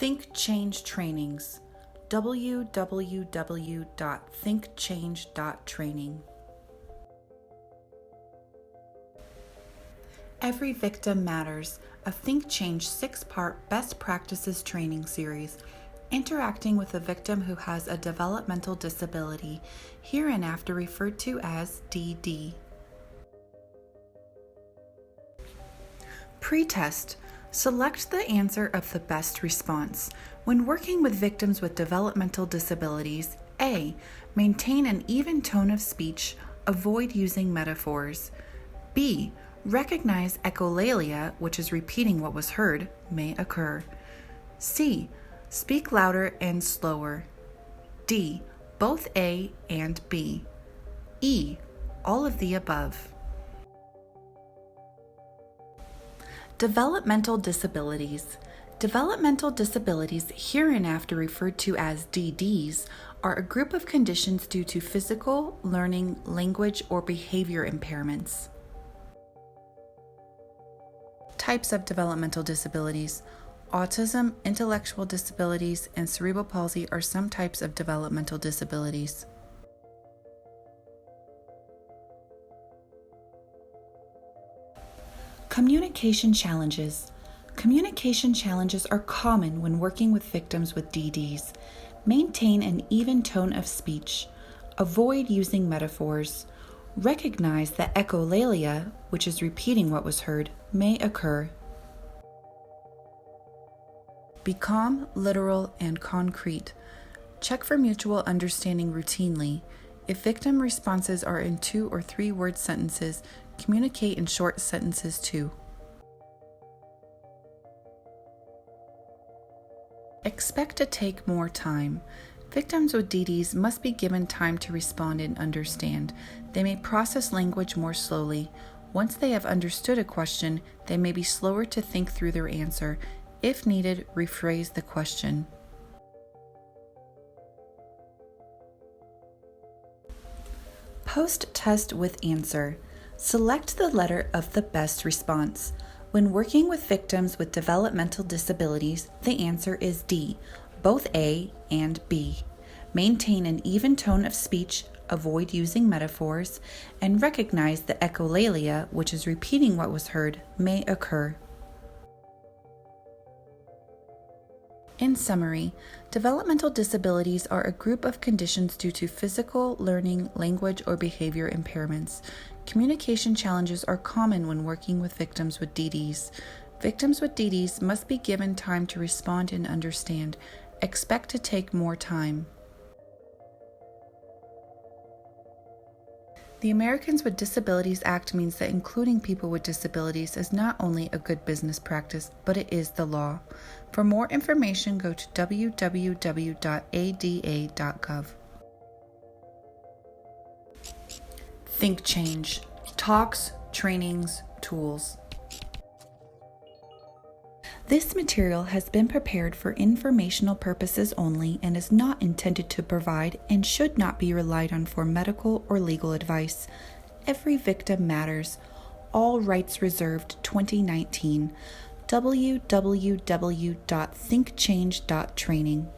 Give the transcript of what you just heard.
THINK+change trainings. www.thinkchange.training. Every Victim Matters, a THINK+change 6-part best practices training series, interacting with a victim who has a developmental disability, hereinafter referred to as DD. Pre-test. Select the answer of the best response. When working with victims with developmental disabilities, A. Maintain an even tone of speech. Avoid using metaphors. B. Recognize echolalia, which is repeating what was heard, may occur. C. Speak louder and slower. D. Both A and B. E. All of the above. Developmental disabilities. Developmental disabilities, hereinafter referred to as DDs, are a group of conditions due to physical, learning, language, or behavior impairments. Types of developmental disabilities. Autism, intellectual disabilities, and cerebral palsy are some types of developmental disabilities. Communication challenges. Communication challenges are common when working with victims with DDs. Maintain an even tone of speech. Avoid using metaphors. Recognize that echolalia, which is repeating what was heard, may occur. Be calm, literal, and concrete. Check for mutual understanding routinely. If victim responses are in 2 or 3 word sentences, communicate in short sentences too. Expect to take more time. Victims with DDs must be given time to respond and understand. They may process language more slowly. Once they have understood a question, they may be slower to think through their answer. If needed, rephrase the question. Post-test with answer. Select the letter of the best response. When working with victims with developmental disabilities, the answer is D, both A and B. Maintain an even tone of speech, avoid using metaphors, and recognize that echolalia, which is repeating what was heard, may occur. In summary, developmental disabilities are a group of conditions due to physical, learning, language, or behavior impairments. Communication challenges are common when working with victims with DDs. Victims with DDs must be given time to respond and understand. Expect to take more time. The Americans with Disabilities Act means that including people with disabilities is not only a good business practice, but it is the law. For more information, go to www.ada.gov. THINK+change. Talks, trainings, tools. This material has been prepared for informational purposes only and is not intended to provide and should not be relied on for medical or legal advice. Every Victim Matters. All rights reserved 2019. www.thinkchange.training.